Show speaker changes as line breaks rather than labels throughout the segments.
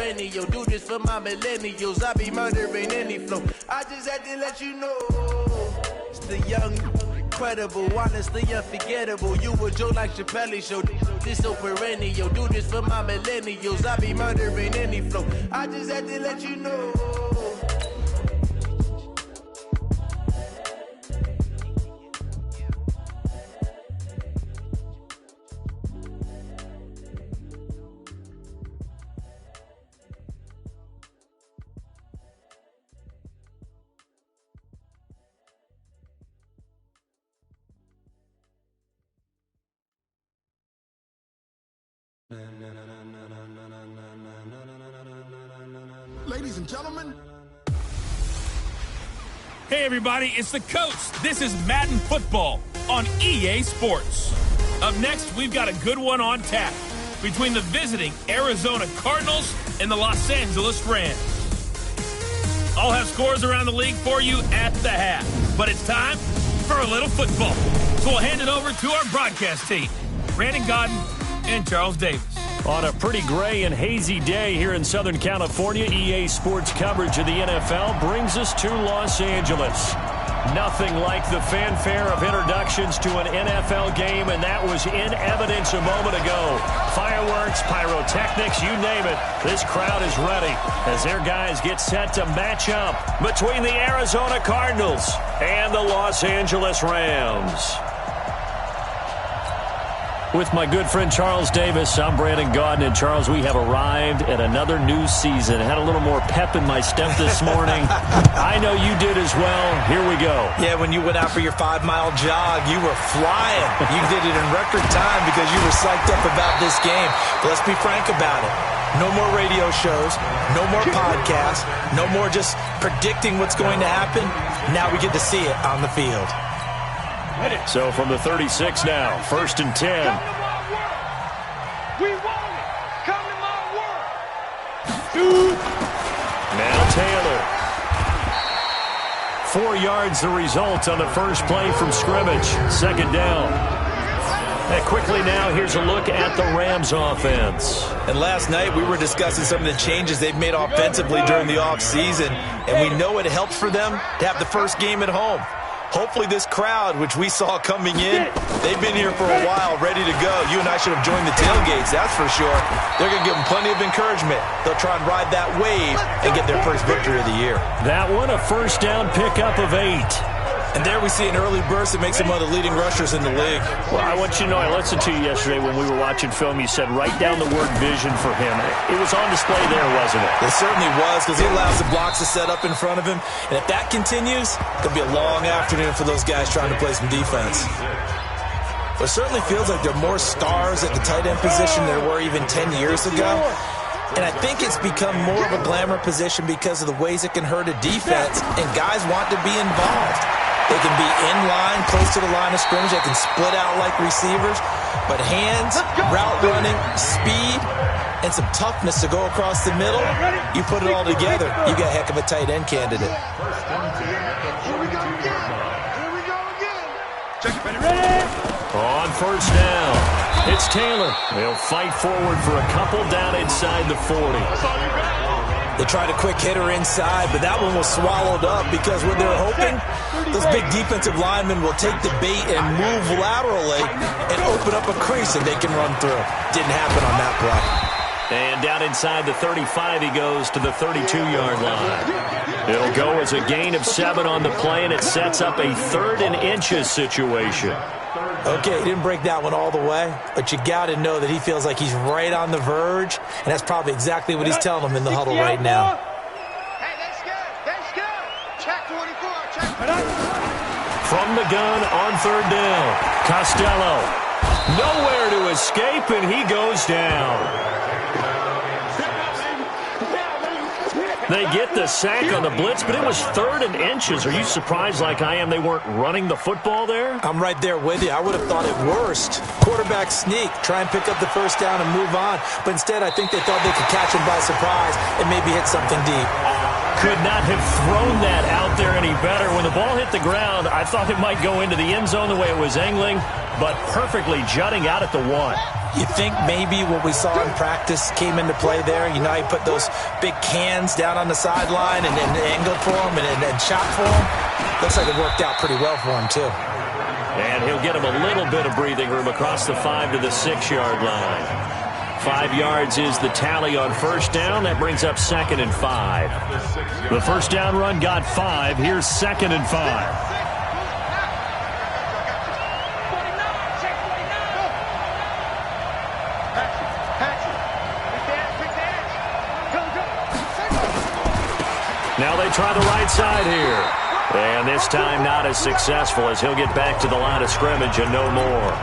perennial. Do this for my millennials. I be murdering any flow. I just had to let you know. It's the young, incredible, honestly unforgettable. You a Joe like Chappelle show. This so perennial. Do this for my millennials. I be murdering any flow. I just had to let you know.
Ladies and gentlemen.
Hey everybody, it's the coach. This is Madden Football on EA Sports. Up next, we've got a good one on tap between the visiting Arizona Cardinals and the Los Angeles Rams. I'll have scores around the league for you at the half, but it's time for a little football. So we'll hand it over to our broadcast team, Brandon Godden and Charles Davis.
On a pretty gray and hazy day here in Southern California, EA Sports coverage of the NFL brings us to Los Angeles. Nothing like the fanfare of introductions to an NFL game, and that was in evidence a moment ago. Fireworks, pyrotechnics, you name it. This crowd is ready as their guys get set to match up between the Arizona Cardinals and the Los Angeles Rams. With my good friend Charles Davis, I'm Brandon Godden. And Charles, we have arrived at another new season. I had a little more pep in my step this morning. I know you did as well. Here we go.
Yeah, when you went out for your 5-mile jog, you were flying. You did it in record time because you were psyched up about this game. But let's be frank about it. No more radio shows, no more podcasts, no more just predicting what's going to happen. Now we get to see it on the field.
So from the 36 now, 1st and 10.
We want it. Come to my world.
Now Taylor. 4 yards the result on the first play from scrimmage. 2nd down. And quickly now, here's a look at the Rams offense.
And last night we were discussing some of the changes they've made offensively during the offseason, and we know it helped for them to have the first game at home. Hopefully this crowd, which we saw coming in, they've been here for a while, ready to go. You and I should have joined the tailgates, that's for sure. They're going to give them plenty of encouragement. They'll try and ride that wave and get their first victory of the year.
That one, a first down pickup of 8.
And there we see an early burst that makes him one of the leading rushers in the league.
Well, I want you to know, I listened to you yesterday when we were watching film. You said write down the word vision for him. It was on display there, wasn't it?
It certainly was, because he allows the blocks to set up in front of him. And if that continues, it'll be a long afternoon for those guys trying to play some defense. But it certainly feels like there are more stars at the tight end position than there were even 10 years ago. And I think it's become more of a glamour position because of the ways it can hurt a defense, and guys want to be involved. They can be in line, close to the line of scrimmage. They can split out like receivers. But hands, route running, speed, and some toughness to go across the middle, you put it all together, you got a heck of a tight end candidate.
Here we go again. Check it, ready?
On first down, it's Taylor. They'll fight forward for a couple down inside the 40.
They tried a quick hitter inside, but that one was swallowed up because what they're hoping, those big defensive linemen will take the bait and move laterally and open up a crease that they can run through. Didn't happen on that play.
And down inside the 35, he goes to the 32-yard line. It'll go as a gain of 7 on the play, and it sets up a 3rd and inches situation.
Okay, he didn't break that one all the way, but you got to know that he feels like he's right on the verge, and that's probably exactly what he's telling them in the huddle right now.
Hey, that's good. That's good. Check 44. Check.
From the gun on 3rd down, Costello. Nowhere to escape, and he goes down. They get the sack on the blitz, but it was 3rd and inches. Are you surprised like I am they weren't running the football there?
I'm right there with you. I would have thought it worst. Quarterback sneak, try and pick up the first down and move on. But instead, I think they thought they could catch him by surprise and maybe hit something deep.
could not have thrown that out there any better. When the ball hit the ground, I thought it might go into the end zone the way it was angling, but perfectly jutting out at the 1.
You think maybe what we saw in practice came into play there? You know, he put those big cans down on the sideline and angled for him and shot for him. Looks like it worked out pretty well for him, too.
And he'll get him a little bit of breathing room across the 5 to the 6-yard line. 5 yards is the tally on first down. That brings up 2nd and 5. The first down run got 5. Here's 2nd and 5. Now they try the right side here. And this time not as successful as he'll get back to the line of scrimmage and no more.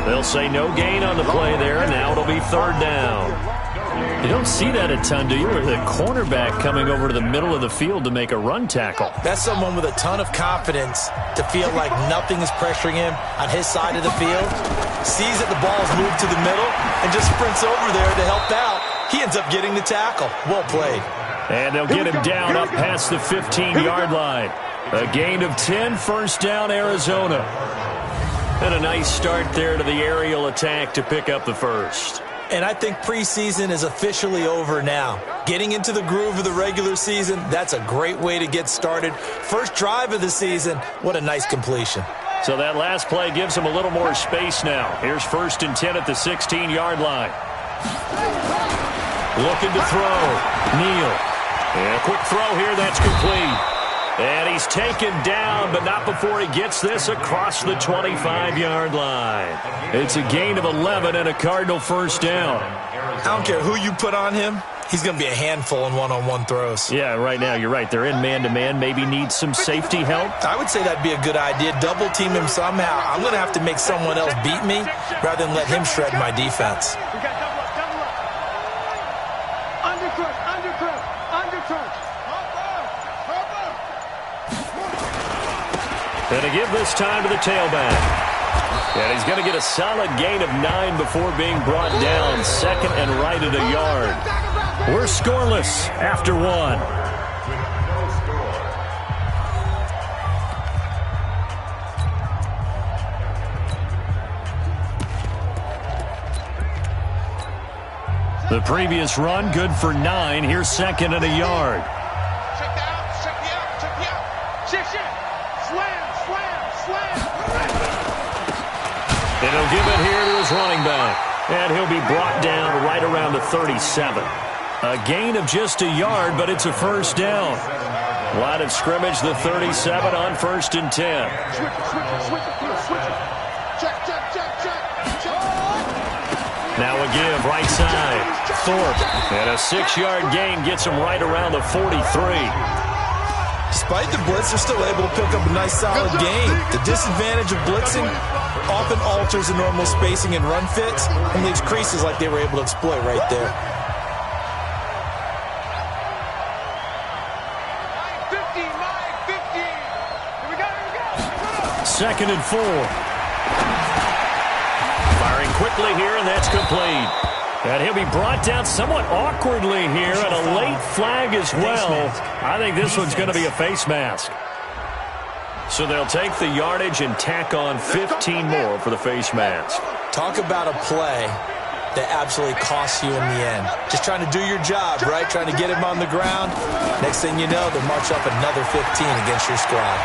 They'll say no gain on the play there. Now it'll be 3rd down. You don't see that a ton, do you? With a cornerback coming over to the middle of the field to make a run tackle.
That's someone with a ton of confidence to feel like nothing is pressuring him on his side of the field. Sees that the ball is moved to the middle and just sprints over there to help out. He ends up getting the tackle. Well played.
And they'll get him down up past the 15-yard line. A gain of 10, first down, Arizona. And a nice start there to the aerial attack to pick up the first.
And I think preseason is officially over now. Getting into the groove of the regular season, that's a great way to get started. First drive of the season, what a nice completion.
So that last play gives him a little more space now. Here's 1st and 10 at the 16-yard line. Looking to throw. Neal. And a quick throw here, that's complete. And he's taken down, but not before he gets this across the 25-yard line. It's a gain of 11 and a Cardinal first down.
I don't care who you put on him. He's going to be a handful in one-on-one throws.
Yeah, right now, you're right. They're in man-to-man. Maybe need some safety help.
I would say that'd be a good idea. Double team him somehow. I'm going to have to make someone else beat me rather than let him shred my defense.
We got double up. Undercrush.
And to give this time to the tailback. And he's going to get a solid gain of 9 before being brought down. 2nd and right at a yard. We're scoreless after 1. The previous run good for 9. Here's 2nd and a yard.
Check the out. Slam.
And he'll give it here to his running back. And he'll be brought down right around the 37. A gain of just a yard, but it's a first down. Line of scrimmage, the 37 on 1st and 10. Now a give, right side. Thorpe. And a 6-yard gain gets him right around the 43.
Despite the blitz, they're still able to pick up a nice solid gain. The disadvantage of blitzing often alters the normal spacing and run fits and leaves creases like they were able to exploit right there.
50. Here we go.
2nd and 4. Firing quickly here, and that's complete. And he'll be brought down somewhat awkwardly here, and a late flag as well. I think this one's going to be a face mask. So they'll take the yardage and tack on 15 more for the face mask.
Talk about a play that absolutely costs you in the end. Just trying to do your job, right? Trying to get him on the ground. Next thing you know, they'll march up another 15 against your squad.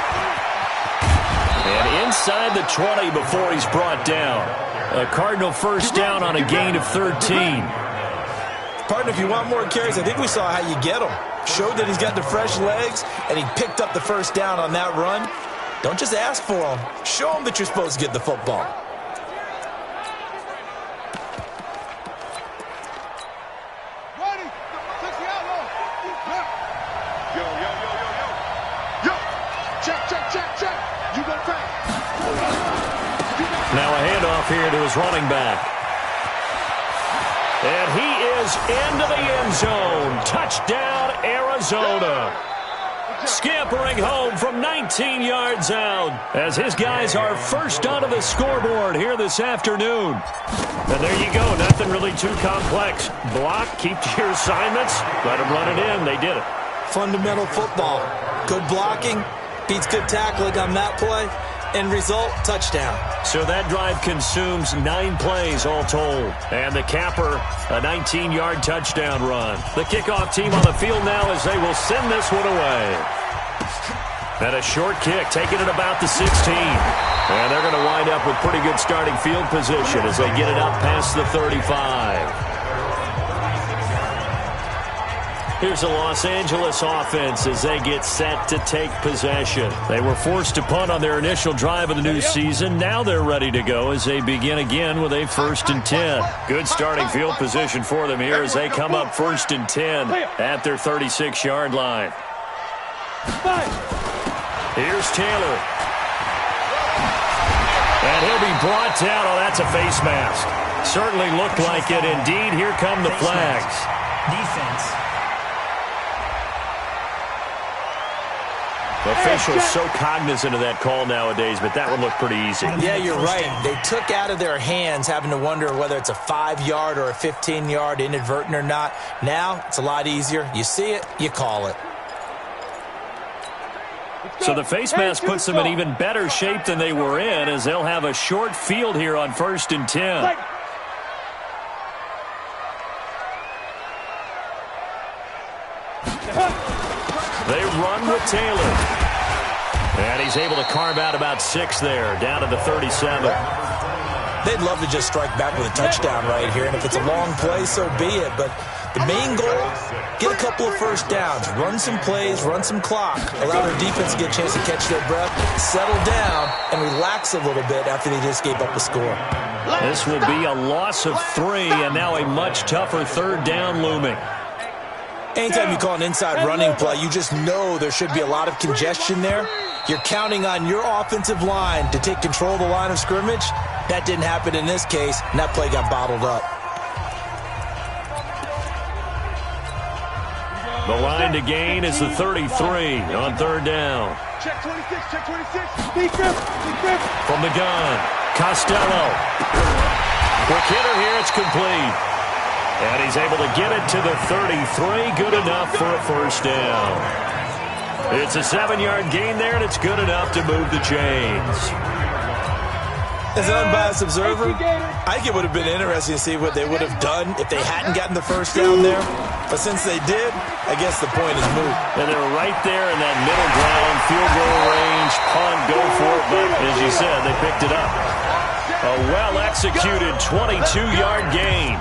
And inside the 20 before he's brought down. A Cardinal first down on a gain of 13.
Partner, if you want more carries, I think we saw how you get him. Showed that he's got the fresh legs, and he picked up the first down on that run. Don't just ask for him. Show him that you're supposed to get the football.
Check. You go fast.
Now a handoff here to his running back. And he is into the end zone. Touchdown, Arizona. Scampering home from 19 yards out as his guys are first onto the scoreboard here this afternoon. And there you go. Nothing really too complex. Block, keep to your assignments, let them run it in. They did it.
fundamental football. Good blocking beats good tackling on that play. End result, touchdown.
So that drive consumes 9 plays all told. And the capper, a 19-yard touchdown run. The kickoff team on the field now as they will send this one away. And a short kick, taking it about the 16. And they're going to wind up with pretty good starting field position as they get it up past the 35. Here's the Los Angeles offense as they get set to take possession. They were forced to punt on their initial drive of the new season. Now they're ready to go as they begin again with a 1st and 10. Good starting field position for them here as they come up 1st and 10 at their 36-yard line. Here's Taylor. And he'll be brought down. Oh, that's a face mask. Certainly looked like it. Indeed, here come the flags.
Defense.
Officials so cognizant of that call nowadays, but that one looked pretty easy.
Yeah, you're right. They took out of their hands having to wonder whether it's a 5-yard or a 15-yard inadvertent or not. Now, it's a lot easier. You see it, you call it.
So the face mask puts them in even better shape than they were in as they'll have a short field here on 1st and 10. They run with Taylor. And he's able to carve out about 6 there, down to the 37.
They'd love to just strike back with a touchdown right here, and if it's a long play, so be it. But the main goal, get a couple of first downs, run some plays, run some clock, allow their defense to get a chance to catch their breath, settle down, and relax a little bit after they just gave up a score.
This will be a loss of 3, and now a much tougher 3rd down looming.
Anytime you call an inside running play, you just know there should be a lot of congestion there. You're counting on your offensive line to take control of the line of scrimmage. That didn't happen in this case, and that play got bottled up.
The line to gain is the 33 on 3rd down.
Check 26, check 26. Deep grip.
From the gun, Costello. Quick hitter here, it's complete. And he's able to get it to the 33, good enough for a 1st down. It's a 7-yard gain there, and it's good enough to move the chains.
As an unbiased observer, I think it would have been interesting to see what they would have done if they hadn't gotten the 1st down there. But since they did, I guess the point is moot.
And they were right there in that middle ground, field goal range, punt, go for it. But as you said, they picked it up. A well-executed 22-yard gain.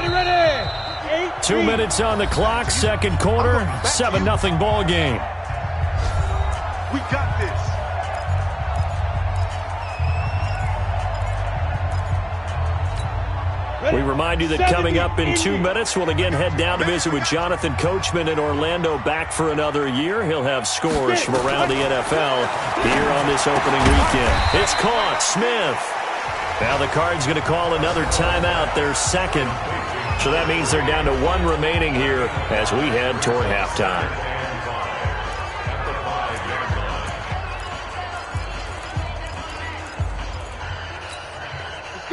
Ready.
2 minutes on the clock, 2nd quarter, 7-0 ball game.
We got this.
We remind you that coming up in 2 minutes, we'll again head down to visit with Jonathan Coachman in Orlando, back for another year. He'll have scores from around the NFL here on this opening weekend. It's caught, Smith. Now the Cards going to call another timeout, their 2nd. So that means they're down to 1 remaining here as we head toward halftime.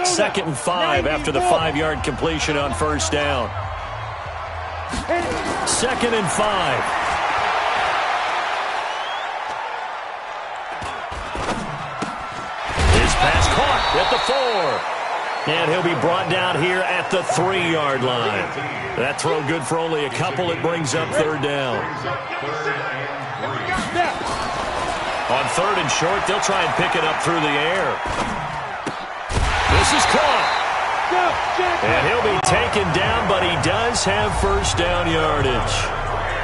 Second and 5 after the 5-yard completion on 1st down. 2nd and 5. His pass caught at the 4. And he'll be brought down here at the 3-yard line. That throw good for only a couple. It brings up 3rd down. On 3rd and short, they'll try and pick it up through the air. This is caught. And he'll be taken down, but he does have 1st down yardage.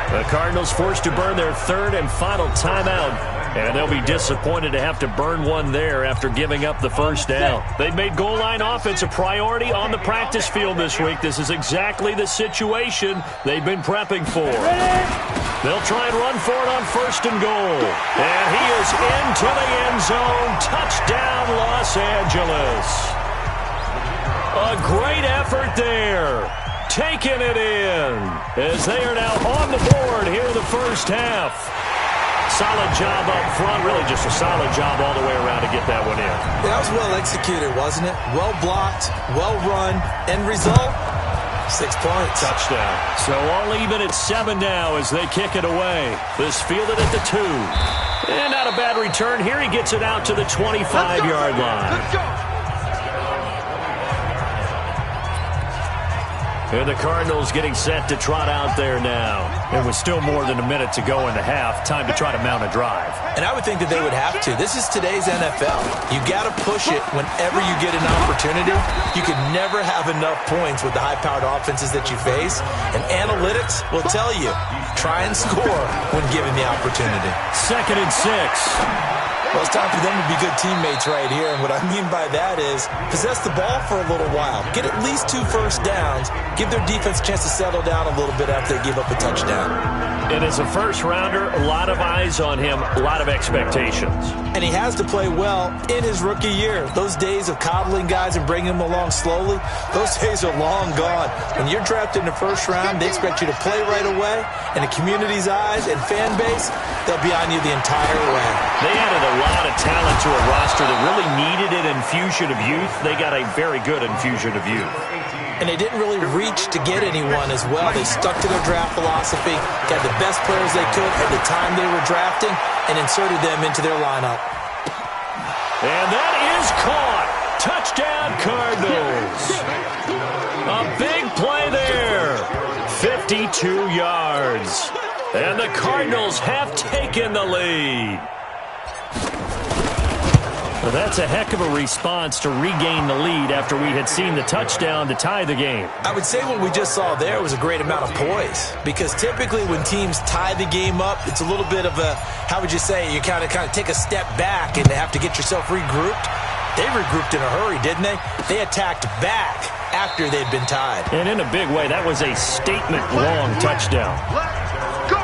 The Cardinals forced to burn their 3rd and final timeout. And they'll be disappointed to have to burn one there after giving up the 1st down. They've made goal line offense a priority on the practice field this week. This is exactly the situation they've been prepping for. They'll try and run for it on 1st and goal. And he is into the end zone. Touchdown, Los Angeles. A great effort there. Taking it in as they are now on the board here in the 1st half. Solid job up front, really just a solid job all the way around to get that one in.
That was well executed, wasn't it? Well blocked, well run. End result, 6 points.
Touchdown. So all even at 7 now as they kick it away. This fielded at the 2. And not a bad return here. He gets it out to the 25-yard line.
Let's go.
And the Cardinals getting set to trot out there now. And with still more than a minute to go in the half, time to try to mount a drive.
And I would think that they would have to. This is today's NFL. You got to push it whenever you get an opportunity. You can never have enough points with the high-powered offenses that you face. And analytics will tell you, try and score when given the opportunity.
2nd and 6.
Well, it's time for them to be good teammates right here. And what I mean by that is possess the ball for a little while. Get at least 2 first downs. Give their defense a chance to settle down a little bit after they give up a touchdown.
And as a first-rounder, a lot of eyes on him, a lot of expectations.
And he has to play well in his rookie year. Those days of coddling guys and bringing them along slowly, those days are long gone. When you're drafted in the first round, they expect you to play right away. And the community's eyes and fan base, they'll be on you the entire way.
They added a lot of talent to a roster that really needed an infusion of youth. They got a very good infusion of youth.
And they didn't really reach to get anyone as well. They stuck to their draft philosophy, got the best players they could at the time they were drafting, and inserted them into their lineup.
And that is caught. Touchdown, Cardinals. A big play there. 52 yards. And the Cardinals have taken the lead. Well, that's a heck of a response to regain the lead after we had seen the touchdown to tie the game.
I would say what we just saw there was a great amount of poise, because typically when teams tie the game up, it's a little bit of a, how would you say, you kind of take a step back and have to get yourself regrouped. They regrouped in a hurry, didn't they? They attacked back after they'd been tied.
And in a big way, that was a statement-long touchdown.
Let's go.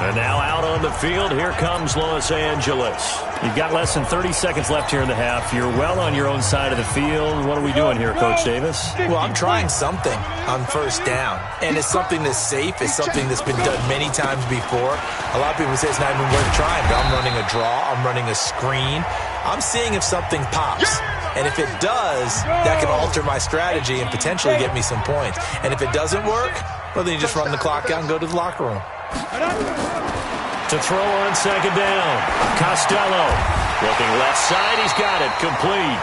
And now out on the field, here comes Los Angeles. You've got less than 30 seconds left here in the half. You're well on your own side of the field. What are we doing here, Coach Davis?
Well, I'm trying something on first down. And it's something that's safe. It's something that's been done many times before. A lot of people say it's not even worth trying, but I'm running a draw. I'm running a screen. I'm seeing if something pops. And if it does, that can alter my strategy and potentially get me some points. And if it doesn't work, well, then you just run the clock out and go to the locker room.
To throw on second down, Costello. Looking left side, he's got it, complete.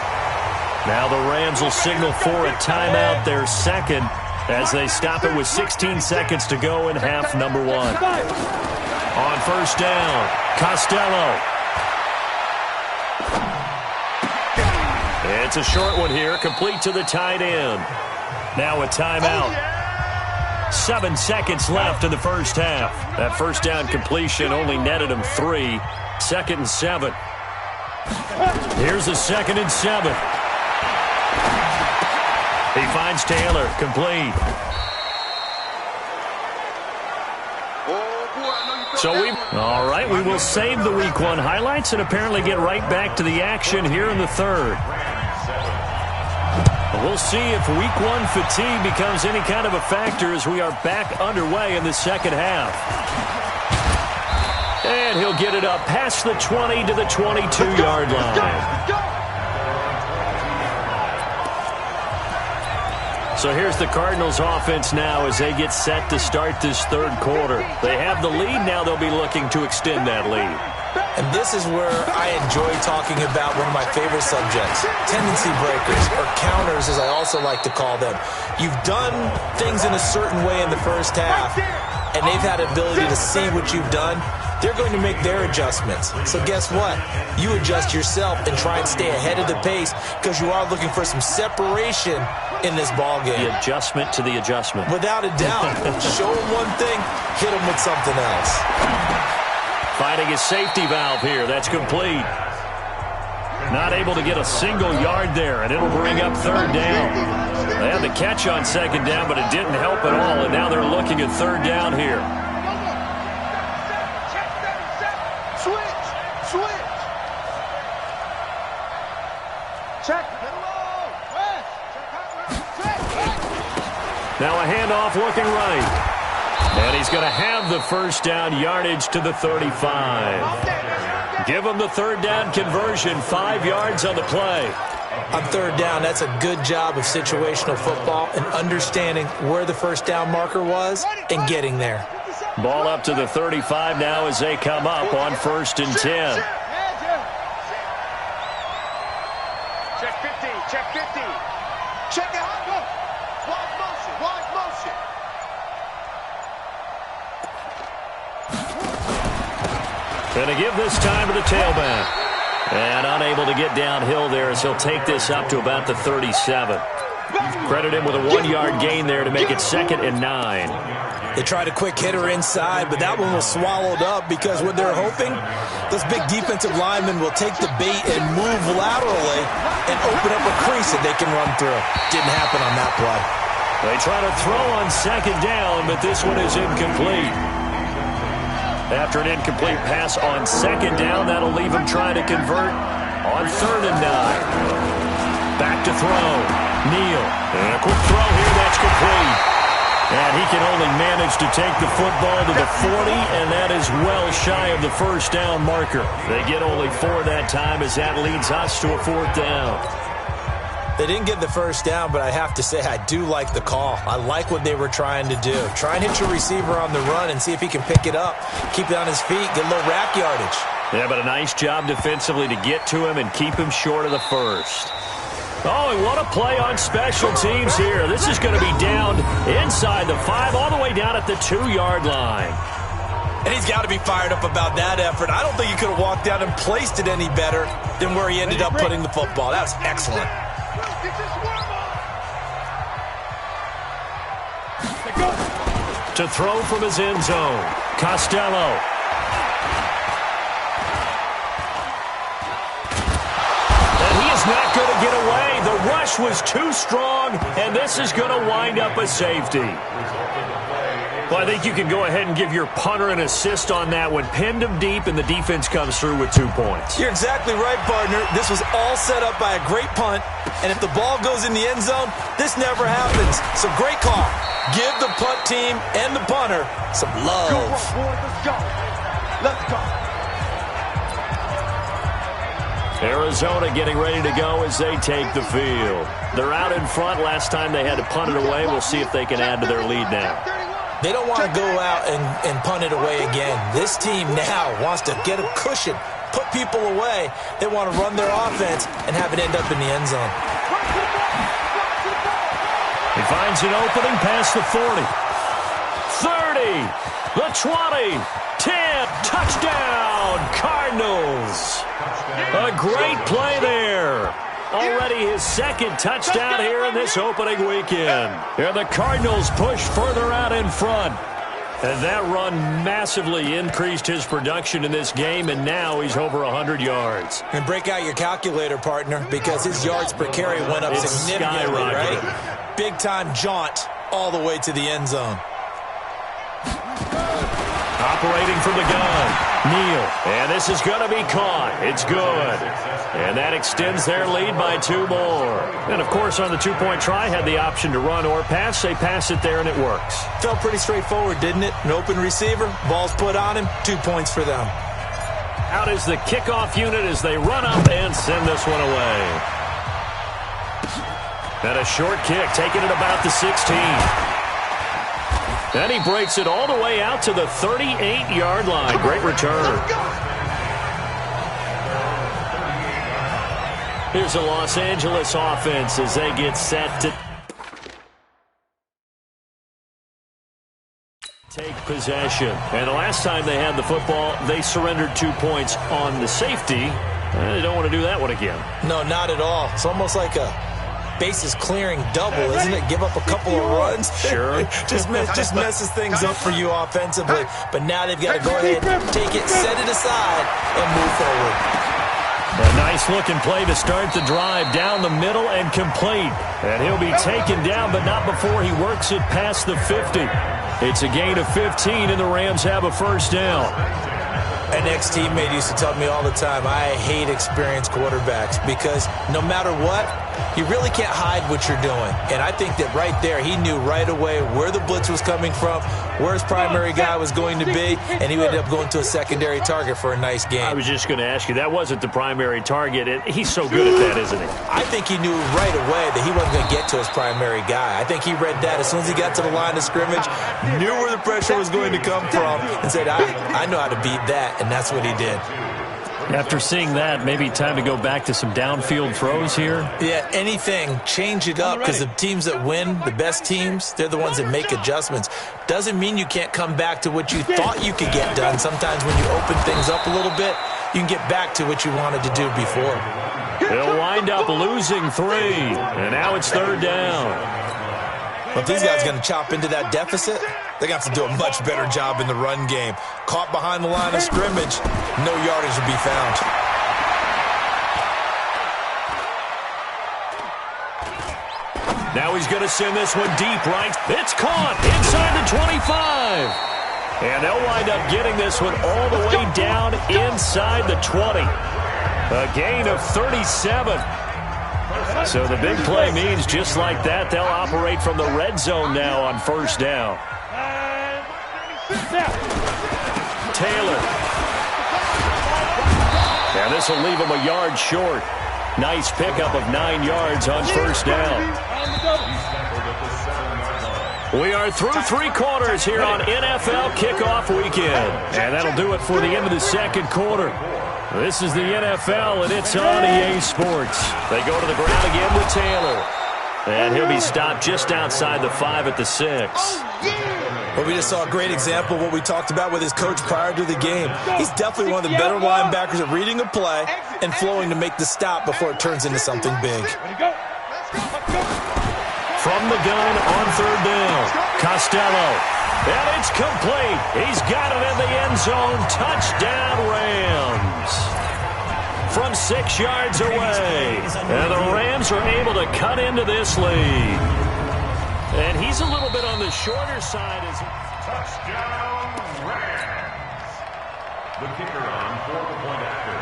Now the Rams will signal for a timeout, their second, as they stop it with 16 seconds to go in half number 1. On first down, Costello. It's a short one here, complete to the tight end. Now a timeout. 7 seconds left in the first half. That first down completion only netted him 3. 2nd and 7. Here's a 2nd and 7. He finds Taylor, complete. All right, we will save the Week 1 highlights and apparently get right back to the action here in the third. We'll see if Week 1 fatigue becomes any kind of a factor as we are back underway in the second half. And he'll get it up past the 20 to the 22-yard line. So here's the Cardinals offense now as they get set to start this third quarter. They have the lead. Now they'll be looking to extend that lead.
And this is where I enjoy talking about one of my favorite subjects, tendency breakers, or counters as I also like to call them. You've done things in a certain way in the first half, and they've had the ability to see what you've done. They're going to make their adjustments. So guess what? You adjust yourself and try and stay ahead of the pace because you are looking for some separation in this ballgame.
The adjustment to the adjustment.
Without a doubt. Show them one thing, hit them with something else.
Finding his safety valve here. That's complete. Not able to get a single yard there, and it'll bring up third down. They had the catch on second down, but it didn't help at all, and now they're looking at third down here. Now a handoff looking right. And he's going to have the first down yardage to the 35. Give him the third down conversion, 5 yards on the play.
On third down, that's a good job of situational football and understanding where the first down marker was and getting there.
Ball up to the 35 now as they come up on 1st and 10.
Check 50, check 50. Check it out, go. Wide motion,
Going to give this time to the tailback. And unable to get downhill there as he'll take this up to about the 37. Credit him with a 1-yard gain there to make it 2nd and 9.
They tried a quick hitter inside, but that one was swallowed up because what they're hoping, those big defensive linemen will take the bait and move laterally and open up a crease that they can run through. Didn't happen on that play.
They try to throw on 2nd down, but this one is incomplete. After an incomplete pass on 2nd down, that'll leave him trying to convert on 3rd and 9. Back to throw. Neal. And a quick throw here, that's complete. And he can only manage to take the football to the 40, and that is well shy of the first down marker. They get only 4 that time as that leads us to a 4th down.
They didn't get the first down, but I have to say I do like the call. I like what they were trying to do. Try and hit your receiver on the run and see if he can pick it up, keep it on his feet, get a little rack yardage.
Yeah, but a nice job defensively to get to him and keep him short of the first. Oh, and what a play on special teams here. This is going to be down inside the 5, all the way down at the 2-yard line.
And he's got to be fired up about that effort. I don't think he could have walked down and placed it any better than where he ended up putting the football. That was excellent.
To throw from his end zone, Costello. And he is not going to get away. The rush was too strong, and this is going to wind up a safety. Well, I think you can go ahead and give your punter an assist on that one. Pinned him deep, and the defense comes through with 2 points.
You're exactly right, partner. This was all set up by a great punt, and if the ball goes in the end zone, this never happens. So great call. Give the punt team and the punter some love.
Go, boys, let's go. Let's go.
Arizona getting ready to go as they take the field. They're out in front. Last time they had to punt it away. We'll see if they can add to their lead now.
They don't want to go out and punt it away again. This team now wants to get a cushion, put people away. They want to run their offense and have it end up in the end zone.
He finds an opening past the 40. 30, the 20, 10, touchdown, Cardinals. A great play there. Already his 2nd touchdown here in this opening weekend. And the Cardinals push further out in front. And that run massively increased his production in this game, and now he's over 100 yards.
And break out your calculator, partner, because his yards per carry went up significantly, right? Big-time jaunt all the way to the end zone.
Operating from the gun, Neal. And this is going to be caught. It's good. And that extends their lead by 2 more. And, of course, on the 2-point try, had the option to run or pass. They pass it there, and it works.
Felt pretty straightforward, didn't it? An open receiver, ball's put on him, 2 points for them.
Out is the kickoff unit as they run up and send this one away. And a short kick, taking it about the 16. Then he breaks it all the way out to the 38-yard line. Great return. Here's the Los Angeles offense as they get set to take possession. And the last time they had the football, they surrendered 2 points on the safety. They don't want to do that one again.
No, not at all. It's almost like a bases clearing double, isn't it? Give up a couple of runs.
Sure.
just messes things up for you offensively. But now they've got to go ahead, take it, set it aside, and move forward.
A nice-looking play to start the drive down the middle and complete. And he'll be taken down, but not before he works it past the 50. It's a gain of 15, and the Rams have a first down.
An ex-teammate used to tell me all the time, I hate experienced quarterbacks because no matter what, you really can't hide what you're doing. And I think that right there, he knew right away where the blitz was coming from, where his primary guy was going to be, and he ended up going to a secondary target for a nice game.
I was just going to ask you, that wasn't the primary target. He's so good at that, isn't he?
I think he knew right away that he wasn't going to get to his primary guy. I think he read that as soon as he got to the line of scrimmage, knew where the pressure was going to come from, and said, I know how to beat that, and that's what he did.
After seeing that, maybe time to go back to some downfield throws here?
Yeah, anything. Change it up, because the teams that win, the best teams, they're the ones that make adjustments. Doesn't mean you can't come back to what you thought you could get done. Sometimes when you open things up a little bit, you can get back to what you wanted to do before.
They'll wind up losing 3, and now it's 3rd down.
But if these guys are going to chop into that deficit, they're going to have to do a much better job in the run game. Caught behind the line of scrimmage, no yardage to be found.
Now he's going to send this one deep right. It's caught inside the 25. And they'll wind up getting this one all the way down inside the 20. A gain of 37. So the big play means just like that, they'll operate from the red zone now on 1st down. Taylor. Now this will leave him a yard short. Nice pickup of 9 yards on 1st down. We are through 3 quarters here on NFL Kickoff Weekend. And that'll do it for the end of the 2nd quarter. This is the NFL, and it's on EA Sports. They go to the ground again with Taylor. And he'll be stopped just outside the 5 at the 6.
Well, we just saw a great example of what we talked about with his coach prior to the game. He's definitely one of the better linebackers at reading a play and flowing to make the stop before it turns into something big.
From the gun on 3rd down, Costello. And it's complete. He's got it in the end zone. Touchdown, Rams. From 6 yards away. And the Rams are able to cut into this lead. And he's a little bit on the shorter side.
Touchdown, Rams. The kicker on 4-point after.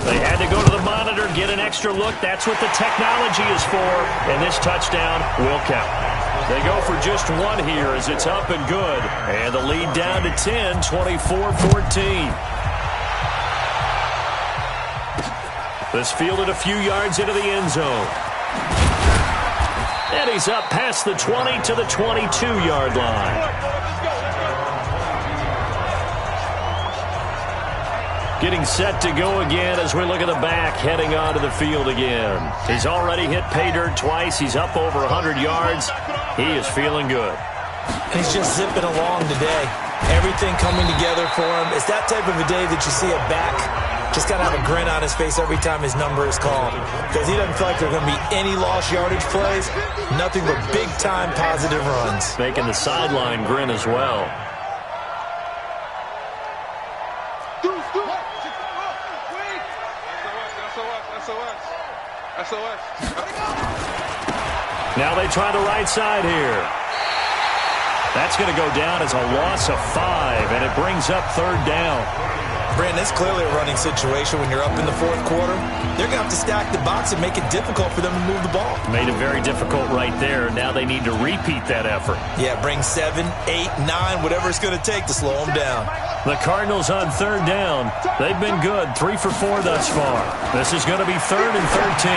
They had to go to the monitor, get an extra look. That's what the technology is for. And this touchdown will count. They go for just 1 here as it's up and good. And the lead down to 10, 24-14. This fielded a few yards into the end zone. And he's up past the 20 to the 22-yard line. Getting set to go again as we look at the back, heading onto the field again. He's already hit pay dirt twice. He's up over 100 yards. He is feeling good.
He's just zipping along today. Everything coming together for him. It's that type of a day that you see a back just got to have a grin on his face every time his number is called, because he doesn't feel like there are going to be any lost yardage plays, nothing but big-time positive runs.
Making the sideline grin as well. Now they try the right side here. That's going to go down as a loss of 5, and it brings up 3rd down.
Brandon, it's clearly a running situation when you're up in the 4th quarter. They're going to have to stack the box and make it difficult for them to move the ball.
Made it very difficult right there. Now they need to repeat that effort.
Yeah, bring 7, 8, 9, whatever it's going to take to slow them down.
The Cardinals on 3rd down. They've been good, 3 for 4 thus far. This is going to be 3rd and 13.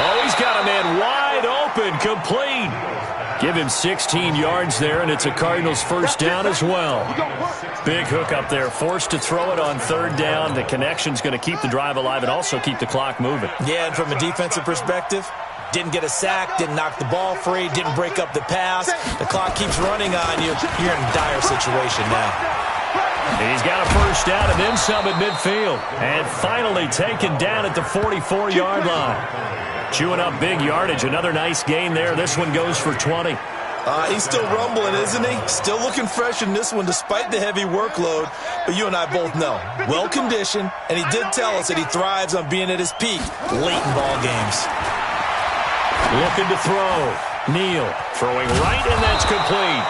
Oh, he's got a man wide open, complete. Give him 16 yards there, and it's a Cardinals 1st down as well. Big hook up there, forced to throw it on 3rd down. The connection's going to keep the drive alive and also keep the clock moving.
Yeah, and from a defensive perspective, didn't get a sack, didn't knock the ball free, didn't break up the pass. The clock keeps running on you. You're in a dire situation now.
He's got a 1st down and then some at midfield. And finally taken down at the 44-yard line. Chewing up big yardage. Another nice gain there. This one goes for 20.
He's still rumbling, isn't he? Still looking fresh in this one despite the heavy workload. But you and I both know, well-conditioned, and he did tell us that he thrives on being at his peak late in ball games.
Looking to throw. Neal throwing right, and that's complete.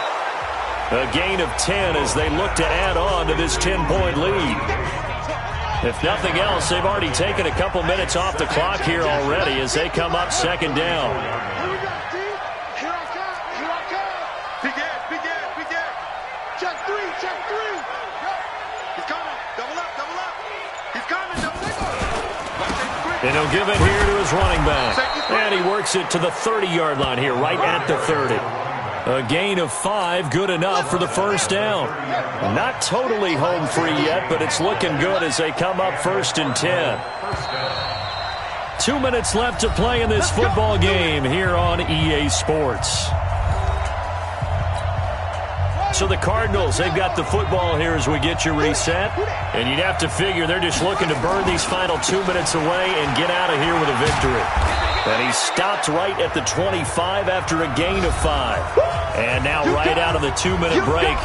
A gain of 10 as they look to add on to this 10-point lead. If nothing else, they've already taken a couple minutes off the clock here already as they come up second down.
Here we go, D. Here I come. Here I come. Begin. Check three. He's coming. Double up. He's coming. Double up.
And he'll give it here to his running back. And he works it to the 30-yard line here, right at the 30. A gain of 5, good enough for the first down. Not totally home free yet, but it's looking good as they come up 1st and 10. 2 minutes left to play in this football game here on EA Sports. So the Cardinals, they've got the football here as we get you reset. And you'd have to figure they're just looking to burn these final 2 minutes away and get out of here with a victory. And he stopped right at the 25 after a gain of 5. And now right out of the 2-minute break,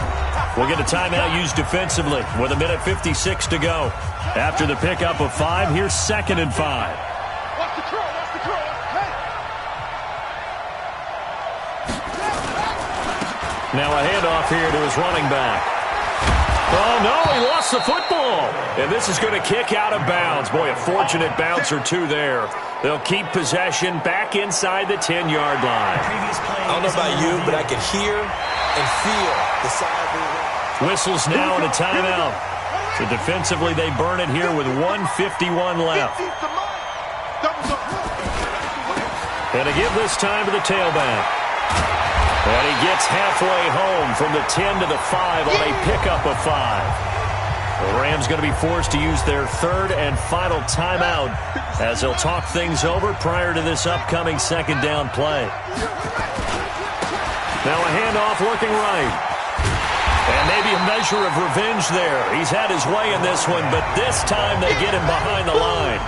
we'll get a timeout used defensively with 1:56 to go. After the pickup of 5, here's 2nd and 5.
Watch the curl.
Now a handoff here to his running back. Oh, no, he lost the football. And this is going to kick out of bounds. Boy, a fortunate bounce or two there. They'll keep possession back inside the 10-yard line.
I don't know about you, but I can hear and feel the sigh of relief.
Whistles now and a timeout. So defensively, they burn it here with 1:51 left. And to give this time to the tailback. And he gets halfway home from the 10 to the 5 on a pickup of 5. The Rams going to be forced to use their 3rd and final timeout as they'll talk things over prior to this upcoming 2nd down play. Now a handoff looking right. And maybe a measure of revenge there. He's had his way in this one, but this time they get him behind the line.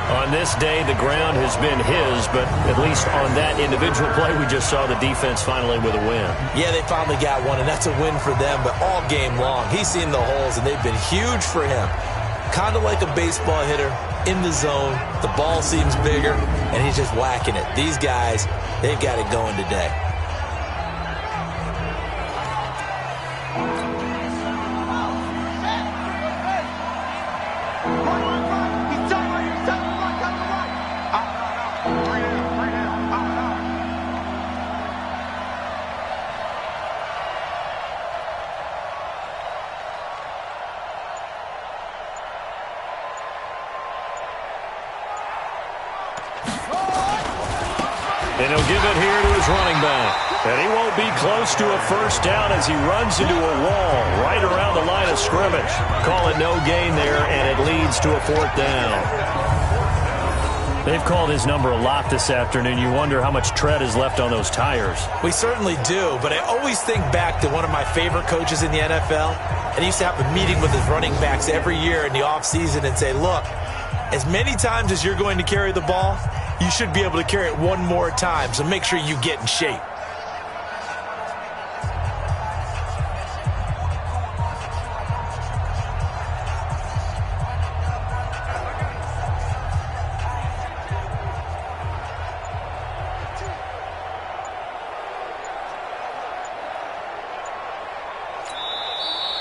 On this day, the ground has been his, but at least on that individual play, we just saw the defense finally with a win.
Yeah, they finally got one, and that's a win for them, but all game long, he's seen the holes, and they've been huge for him. Kind of like a baseball hitter in the zone. The ball seems bigger, and he's just whacking it. These guys, they've got it going today.
And he'll give it here to his running back. And he won't be close to a first down as he runs into a wall right around the line of scrimmage. Call it no gain there, and it leads to a 4th down. They've called his number a lot this afternoon. You wonder how much tread is left on those tires.
We certainly do, but I always think back to one of my favorite coaches in the NFL. And he used to have a meeting with his running backs every year in the offseason and say, look, as many times as you're going to carry the ball, you should be able to carry it one more time, so make sure you get in shape.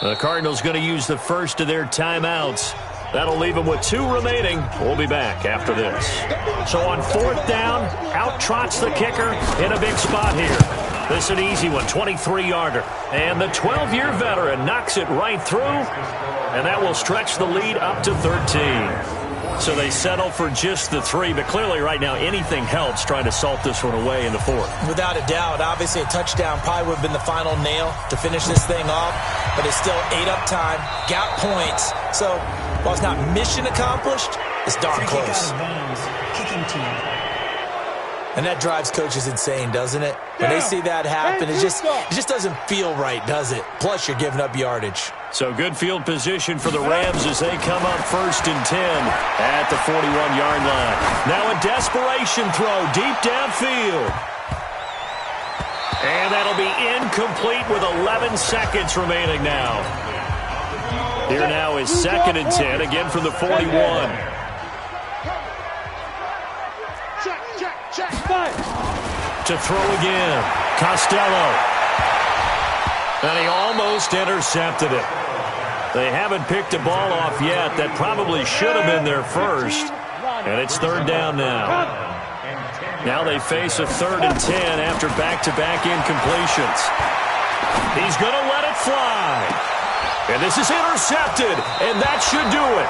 The Cardinals going to use the first of their timeouts. That'll leave them with 2 remaining. We'll be back after this. So on 4th down, out trots the kicker in a big spot here. This is an easy one, 23-yarder. And the 12-year veteran knocks it right through, and that will stretch the lead up to 13. So they settle for just the 3, but clearly right now anything helps trying to salt this one away in the 4th.
Without a doubt, obviously a touchdown probably would have been the final nail to finish this thing off, but it's still 8 up time, got points. So while it's not mission accomplished, it's darn close.
Kicking team.
And that drives coaches insane, doesn't it? When they see that happen, it just doesn't feel right, does it? Plus, you're giving up yardage.
So good field position for the Rams as they come up 1st and 10 at the 41-yard line. Now a desperation throw deep downfield. And that'll be incomplete with 11 seconds remaining now. Here now is 2nd and 10, again from the 41. To throw again. Costello. And he almost intercepted it. They haven't picked a ball off yet. That probably should have been their first. And it's third down now. Now they face a 3rd and 10 after back-to-back incompletions. He's going to let it fly. And this is intercepted, and that should do it.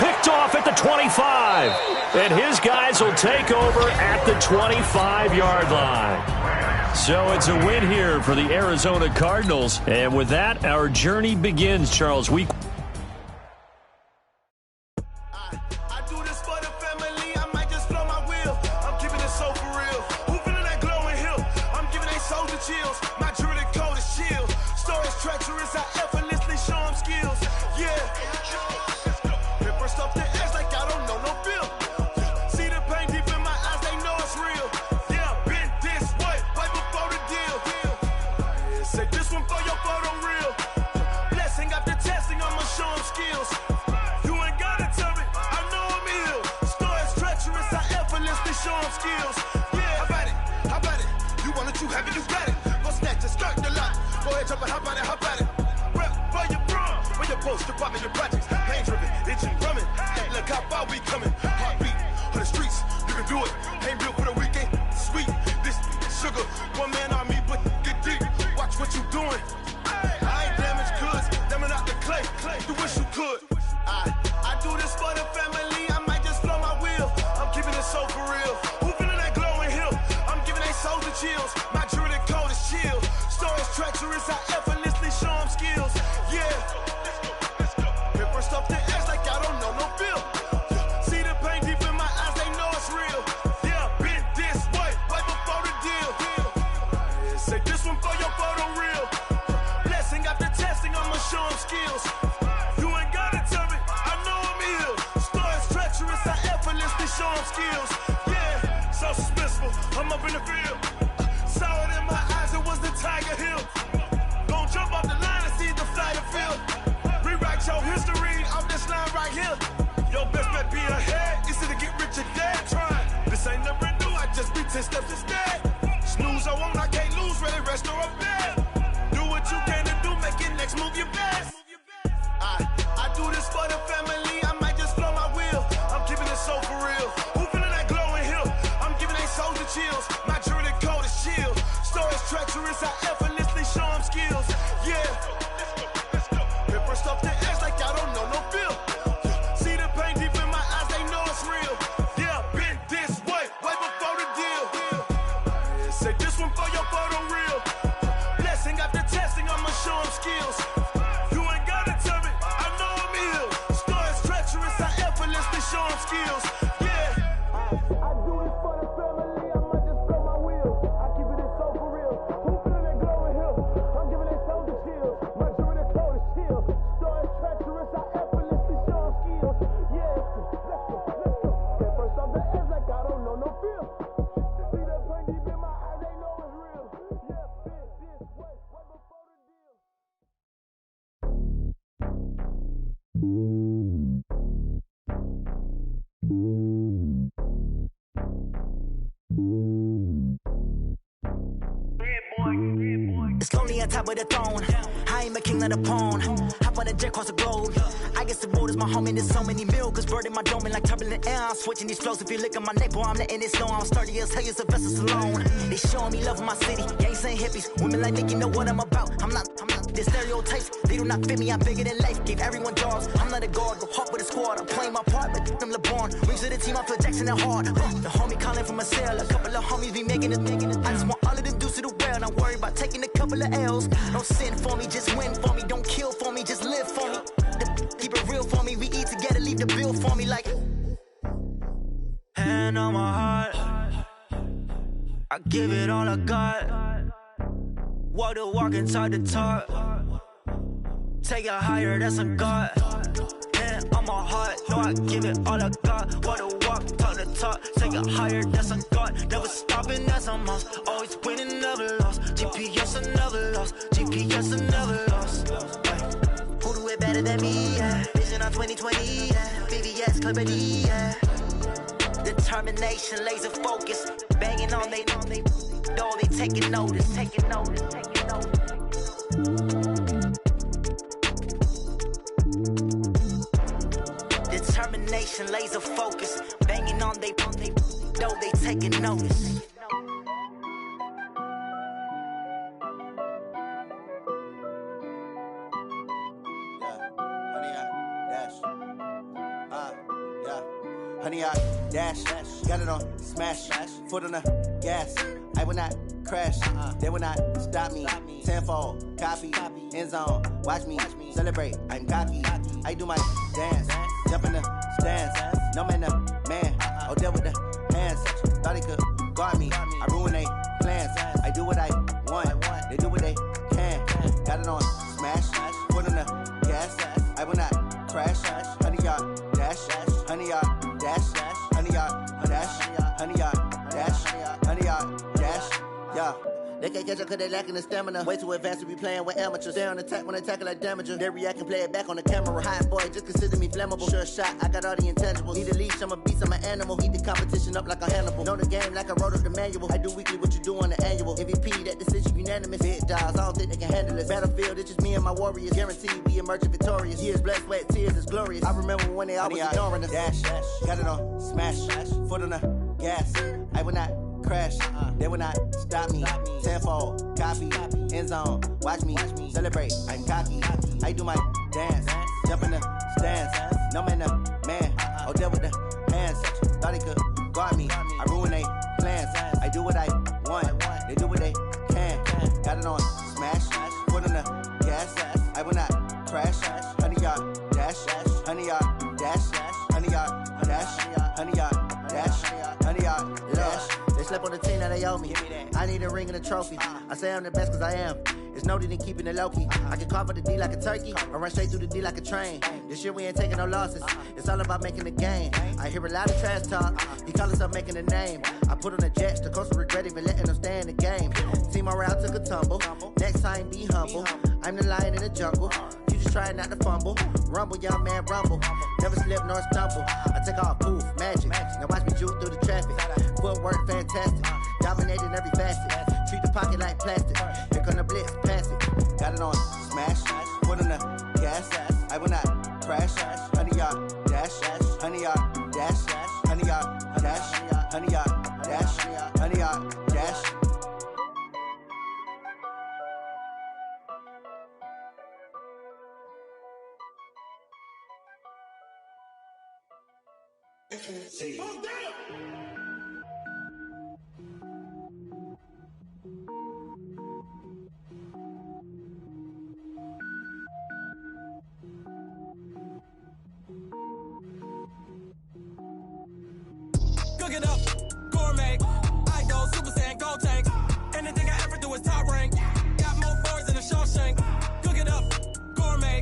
Picked off at the 25. And his guys will take over at the 25-yard line. So it's a win here for the Arizona Cardinals. And with that, our journey begins, Charles.
On top of the throne, I ain't a king of the pawn. Hop on a jet across the globe. I guess the world is my home and there's so many milks. Bird in my dome and like turbulent air. I'm switching these flows. If you look at my neck, boy, I'm letting it slow. I'm sturdy as hell as a vessel alone. They showing me love in my city. Gangs ain't hippies. Women like Nicky know what I'm about. I'm not. The stereotypes, they do not fit me. I'm bigger than life. Gave everyone jobs. I'm not a guard. Go hard with a squad. I'm playing my part, but them LeBron. Rings to the team. I feel Jackson and hard. The homie calling from a cell. A couple of homies be making it. I just want all of them dudes to the well. Not worry about taking a couple of L's. Don't sin for me, just win for me. Don't kill for me, just live for me. Keep it real for me. We eat together, leave the bill for me like. Hand on my heart, I give it all I got. Walk the walk inside the talk. Take it higher, that's a God. Hand on my heart, no, I give it all I got. Walk the walk, talk the talk. Take it higher, that's a God. Never stopping, that's a must. Always winning, never lost. GPS, I never lost. GPS, I never lost. Who do it better than me? Yeah. Vision on 2020. Yeah. VVS, Clarity. Yeah. Determination, laser focus. Banging on they know they taking notice. Determination, laser focus, banging on they though they taking notice.
Honey, I dash, got it on smash, foot on the gas. I will not crash, they will not stop me. Tenfold, copy, end zone, watch me celebrate. I'm cocky, I do my dance, jump in the stands. No man, the man, oh, deal with the hands. Thought he could guard me, I ruin they plans. I do what I want, they do what they can. Got it on smash, foot on the gas. I will not crash, honey, y'all dash, honey, y'all dash, honey, y'all dash, honey, y'all dash, honey, y'all dash, yeah. They can't catch up cause they lacking the stamina. Way too advanced to be playing with amateurs. Stay on attack when they tackle like damager. They react and play it back on the camera. Hot boy, just consider me flammable. Sure shot, I got all the intangibles. Need a leash, I'm a beast, I'm an animal. Eat the competition up like a Hannibal. Know the game like I wrote up the manual. I do weekly what you do on the annual. MVP, that decision unanimous. Big dogs, I don't think they can handle it. Battlefield, it's just me and my warriors. Guaranteed we emerge victorious. Years, blood, sweat, tears, it's glorious. I remember when they always ignoring us. Dash, got it on smash, foot on the gas. I will not crash, they will not stop me. Tenfold, copy, end zone, watch me celebrate. I'm cocky, I do my dance, jump in the stands. No man, the man, oh, deal with the hands. Thought he could guard me, I ruin they plans. I do what I want, they do what they can. Got it on smash, foot on the gas. I will not crash, honey, y'all dash, honey, y'all dash, honey, y'all dash, honey, y'all dash, honey, y'all dash. They slept on the team that they owe me. I need a ring and a trophy. I say I'm the best cause I am. It's no need in keeping it low-key. I can carve up the D like a turkey or run straight through the D like a train. This year we ain't taking no losses. It's all about making the game. I hear a lot of trash talk. He call himself making a name. I put on the Jets. The coach will regret even letting them stay in the game. Team morale took a tumble. Next time be humble. I'm the lion in the jungle. You just try not to fumble. Rumble, young man, rumble. Never slip nor stumble. I take off, poof, magic. Now watch me juke through the traffic. Footwork fantastic. Dominating every facet. Treat the pocket like plastic. Here come the blitz, pass it. Got it on smash. Foot on the gas. I will not crash. Honey, y'all dash. Honey, y'all dash. Honey, y'all dash. Honey, y'all dash. Honey, y'all dash.
See.
Cook it up, gourmet. I go Super Saiyan, gold tank. Anything I ever do is top rank. Got more boards than a Shawshank. Cook it up, gourmet.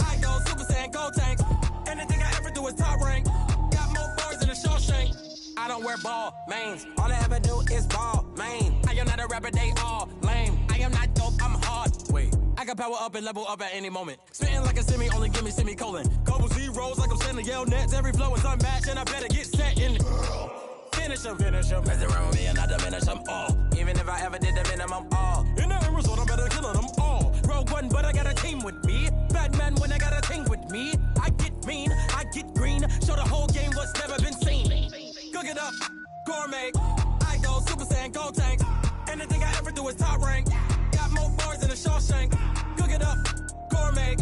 I go Super Saiyan, gold tank. Anything I ever do is top rank. Got more boards than a Shawshank. I don't wear ball mains. All I ever do is ball main. I am not a rapper, they all lame. I am not dope, I'm hard. Wait, I can power up and level up at any moment. Spitting like a semi, only give me semicolon. Couple zeros like I'm sending yell nets. Every flow is unmatched and I better get set in. Finish them. Mess around with me and I diminish them all. Even if I ever did the minimum, all. In the end result, I'm better killing them all. Rogue One, but I got a team with me. Batman when I got a team with me. I get mean, I get green. Show the whole game what's never been seen. Cook it up, gourmet. I go Super Saiyan, gold tank. Anything I ever do is top rank. Got more bars than a Shawshank. Cook it up, gourmet.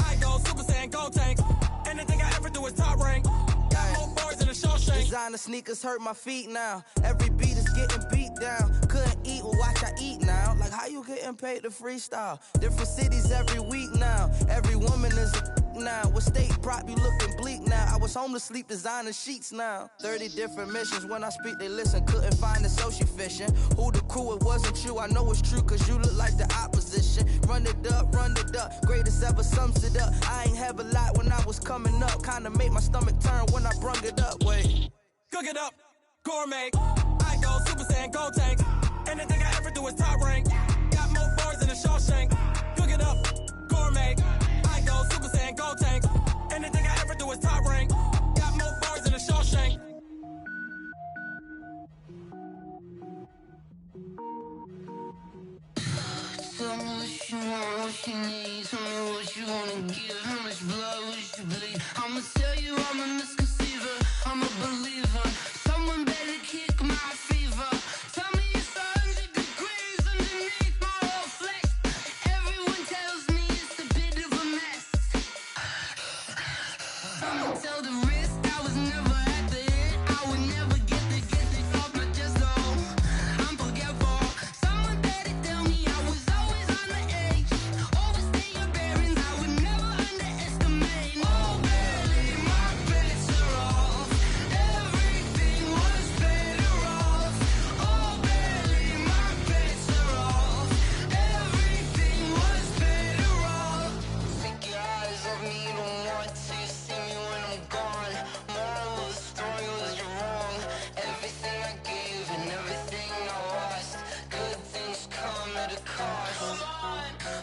I go Super Saiyan, gold tank. Anything I ever do is top rank. Got more bars than a Shawshank.
Designer sneakers hurt my feet now. Every beat is getting beat down. Couldn't eat, well watch I eat now. Like how you getting paid to freestyle? Different cities every week now. Every woman is a now. With state prop, you looking bleak now. I was home to sleep designing sheets now. 30 different missions. When I speak, they listen. Couldn't find it, so she fishing. Who the crew? It wasn't you. I know it's true, cause you look like the opposition. Run it up. Greatest ever sums it up. I ain't have a lot when I was coming up. Kinda made my stomach turn when I brung it up. Wait.
Cook it up, gourmet. I go Super Saiyan, gold tank. Anything I ever do is top rank. Got more bars than a Shawshank. Cook it up, gourmet. I go Super Saiyan, gold tank. Anything I ever do is top rank. Got more bars than a Shawshank.
Tell me what you want, I'm a believer. Someone better kick my fever. Tell me it's 100 degrees underneath my whole flesh. Everyone tells me it's a bit of a mess. Someone tell the risk I was never at the end. I would never get this off my chest though. I'm forgetful. Someone better tell me I was always on the edge. Overstay your bearings, I would never underestimate. Oh, barely, my bets are off. Everything was better off. Oh, barely, my bets are off. Everything was better off. Take your eyes off me, don't want to see me when I'm gone. Moral of the story was you're wrong. Everything I gave and everything I lost. Good things come at a cost.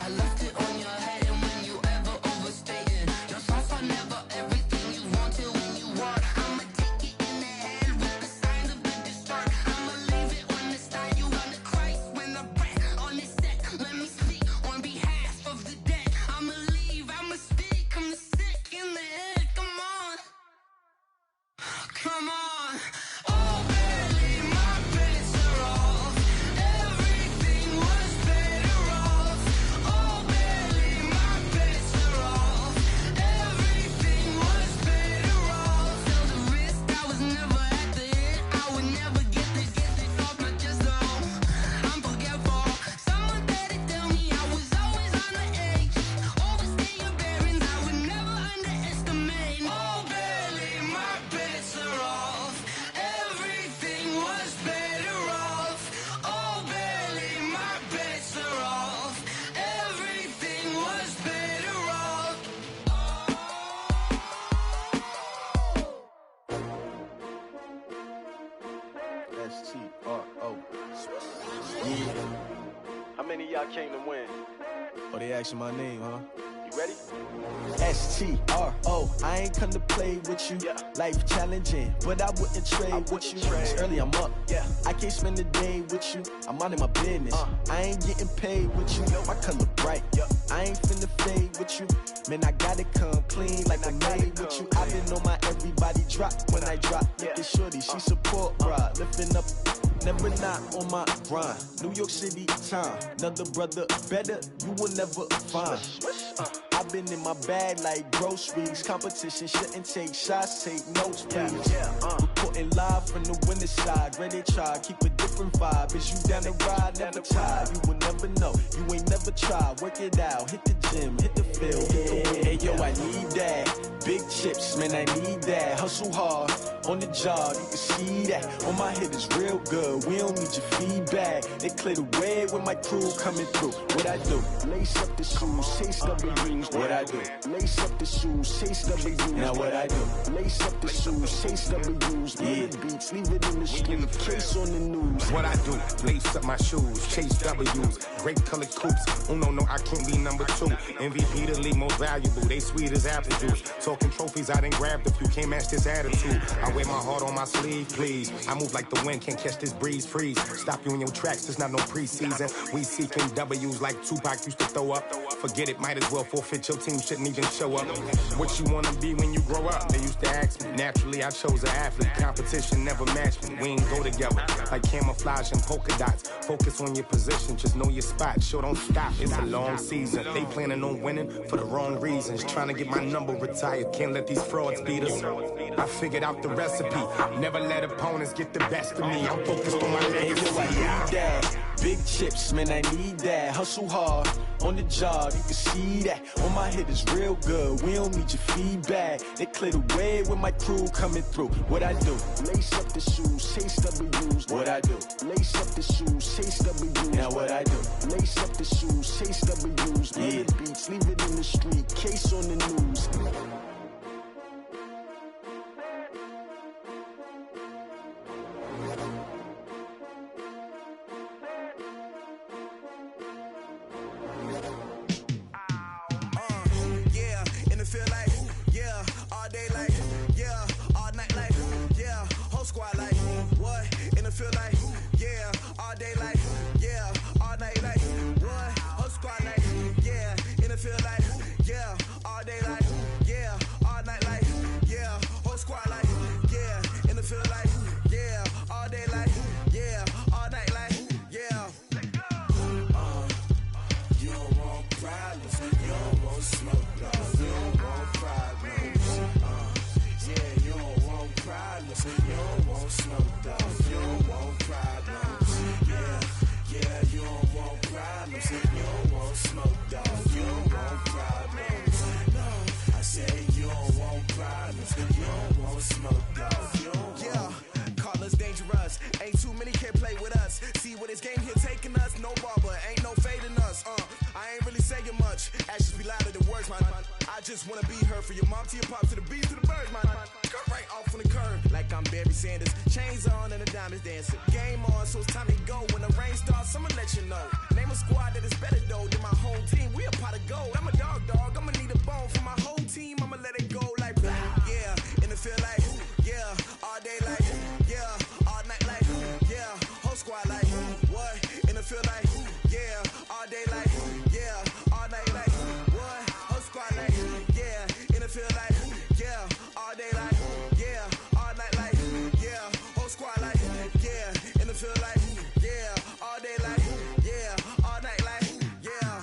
I left it on your head, and when you ever overstay it, your thoughts are never everything you wanted when you want. I'ma take it in the head with the signs of the distort. I'ma leave it on the side. You wanna Christ when I breath on this set. Let me speak on behalf of the dead. I'ma leave, I'ma speak. I'm sick in the head. Come on, come on. Oh, barely, my bets are off. Everything was better off. Oh, barely, my bets are off. Everything was better off. Till the risk, I was never at the end. I would never get this off my chest though. I'm forgetful. Someone better tell me I was always on the edge. Overstay your bearings, I would never underestimate. Oh, barely, my bets are off. Everything was better off. Oh, barely, my bets are off. Everything was better off.
S-T-R-O. Yeah.
How many of y'all came to win?
Oh, they asking my name, huh?
You ready?
S-T-R-O. I ain't come to play with you.
Yeah.
Life challenging, but I wouldn't trade with you. It's early, I'm up.
Yeah.
I can't spend the day with you. I'm minding my business. I ain't getting paid with you. My color bright. I ain't finna fade with you. Man, I gotta come clean like I made with you. I've been on my everybody drop when I drop. Look at shorty, she support ride. Lifting up, never not on my grind. New York City time. Another brother better, you will never find. I've been in my bag like groceries. Competition shouldn't take shots, take notes, please. Reporting live from the winter side. Ready to try, keep a different vibe. Is you down the ride? Never tired. You will never know. You ain't never tried. Work it out. Hit the gym, hit the field, hit the wind. Hey yo, I need that. Big chips, man, I need that. Hustle hard on the job, you can see that. On my head is real good. We don't need your feedback. They clear the way when my crew coming through. What I do? Lace up the shoes, chase W's. What I do? Lace up the shoes, chase W's. Now what I do? Lace up the shoes, chase W's. Yeah. Beats, leave it in the street. Case on the news.
What I do? Lace up my shoes, chase W's. Great colored coops. Oh no, I can't be number 2. MVP the league most valuable. They sweet as apple juice. Talking trophies, I didn't grab the few. Can't match this attitude. I wear my heart on my sleeve, please. I move like the wind, can't catch this breeze, freeze. Stop you in your tracks, there's not no preseason. We seeking W's like Tupac used to throw up. Forget it, might as well forfeit. Your team shouldn't even show up. What you wanna be when you grow up? They used to ask me. Naturally, I chose an athlete. Competition never matched me. We ain't go together like camouflage and polka dots. Focus on your position, just know your spot. Sure, don't stop. It's a long season. They planning on winning for the wrong reasons. Trying to get my number retired. Can't let these frauds beat us. I figured out the recipe. Never let opponents get the best of me. I'm focused on my legacy.
Hey, yo, I need that. Big chips, man, I need that. Hustle hard on the job, you can see that. On my head is real good. We don't need your feedback. They clear the way when my crew coming through. What I do? Lace up the shoes, chase W's. What I do? Lace up the shoes, chase W's. Now what I do? Lace up the shoes, chase W's. Yeah. Beats, leave it in the street. Case on the news.
Feel like, yeah, all day like, yeah,
problems. You don't want smoke, dog. You don't want problems. Yeah, you don't want problems. You don't want smoke, dog. You don't want problems. No, I say you don't want problems. You don't want smoke, dog. You don't want.
Call us dangerous. Ain't too many can play with us. See what this game here taking us. No barber, ain't no fading us. I ain't really saying much. Actions be louder than words, man. I just wanna be heard for your mom to your pop to the beat to the birds, man. Cut right off on the curb like I'm Barry Sanders. Chains on and the diamonds dancing. Game on, so it's time to go. When the rain starts, I'ma let you know. Name a squad that is better though than my home team. We a pot of gold. I'm a dog. I'ma need a bone for my whole team. I'ma let it go like blah. Yeah, and it feel like yeah, all day like yeah, all night like yeah, whole squad like what? And it feel like yeah, all day like yeah, all night like what? Whole squad like yeah, and it feel like yeah, all day like yeah, all night like yeah, whole squad like yeah, and it feel like yeah, all day like yeah, all night like yeah.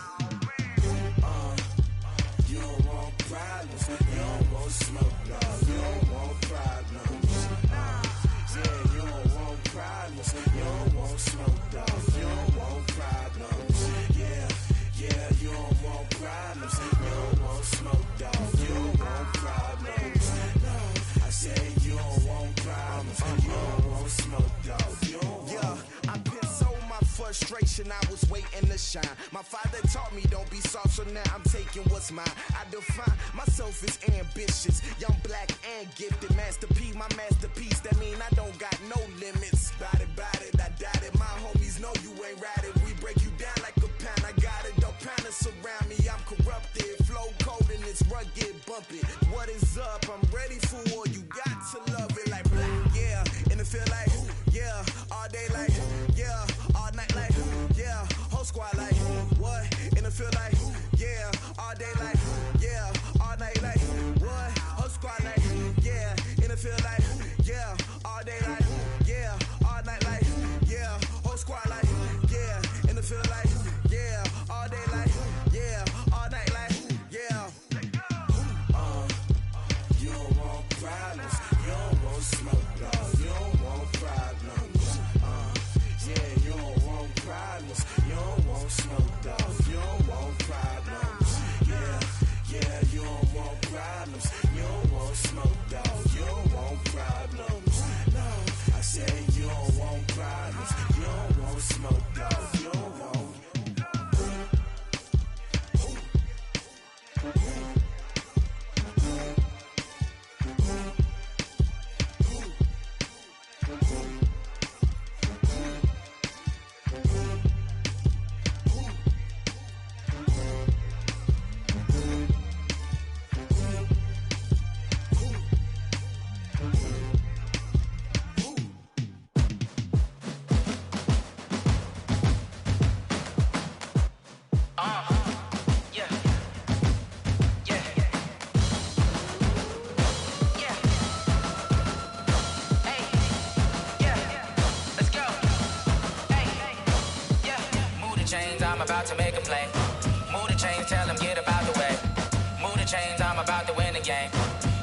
You don't want problems. You don't want smoke, dog. You don't want problems. Yeah, you don't want problems. You don't want smoke, dog. You don't want problems. Yeah, you don't want problems. You don't want smoke, dog. You don't want problems. No, I say you don't want problems. You don't want smoke, dog. You don't want.
I put so my frustration, I was waiting to shine. My father taught me don't be soft, so now I'm taking what's mine. I define myself as ambitious, young, black, and gifted. Master P, my masterpiece. That mean I don't got no limits. Bout it, I doubt it. My homies know you ain't ride it. We break you down like a pound. I got it, don't pound to surround me. I'm corrupted, flow cold and it's rugged, bump it. What is up? I'm ready for war. You got to love it like blah. Yeah, and it feel like yeah, all day like yeah, all night like yeah, whole squad like what? And it feel like yeah, all day like yeah, all night like what? Whole squad like yeah, and it feel like yeah, all day like yeah, all night like yeah, whole squad like yeah, and it feel like yeah, all day like yeah, all night like yeah.
You don't want problems. You don't want smoke, dog. You don't want problems. Yeah, you don't want problems. You don't want smoke, dog. You don't want problems. Yeah, you don't want problems. You don't want smoke, dog. You don't want problems. No, I say you don't want problems. You don't want smoke, dog. You don't want.
I'm about to make a play. Move the chains, tell them get up out the way. Move the chains, I'm about to win the game.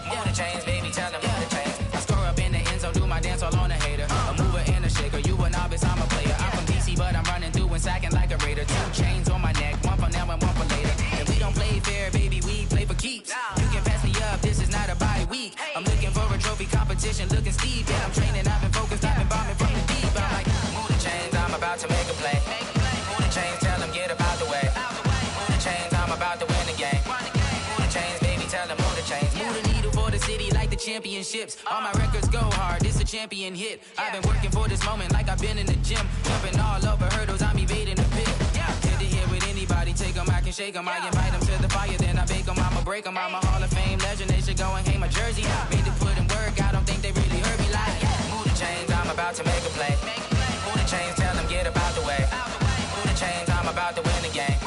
Move the chains, baby, tell them move the chains. I score up in the end zone, do my dance all on a hater. A mover and a shaker, you a novice, I'm a player. I'm from DC, but I'm running through and sacking like a raider. 2 chains on my neck, one for now and one for later. And we don't play fair, baby, we play for keeps. You can pass me up, this is not a bye week. I'm looking for a trophy competition, looking steep. Yeah, I'm training, I've been focused, I've been bombing from the deep. I'm like, move the chains, I'm about to make a play. Move the chains, tell them get up out the way. Move the chains, I'm about to win the game. Move the chains, baby, tell them move the chains. Move the needle for the city like the championships. All my records go hard, this a champion hit. I've been working for this moment like I've been in the gym. Jumping all over hurdles, I'm evading the pit. Head to head with anybody, take them, I can shake them. I invite them to the fire, then I bake them, I'ma break them. I'm a Hall of Fame legend, they should go and hang my jersey. Made to put in work, I don't think they really heard me like move the chains, I'm about to make a play. Move the chains, tell them get up out the way. Move the chains, I'm about to win the game.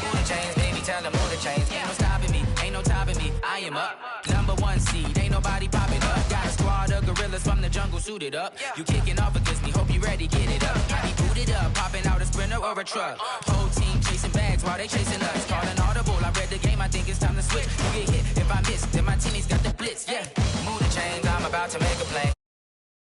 Move the chains, baby, tell them move the chains. Ain't no stopping me, ain't no topping me, I am up. #1 seed, ain't nobody popping up. Got a squad of gorillas from the jungle suited up. You kicking off against me, hope you ready, get it up. I be booted up, popping out a Sprinter or a truck. Whole team chasing bags while they chasing us. Calling audible, I read the game, I think it's time to switch. You get hit, if I miss, then my teammates got the blitz, yeah. Move the chains, I'm about to make a play.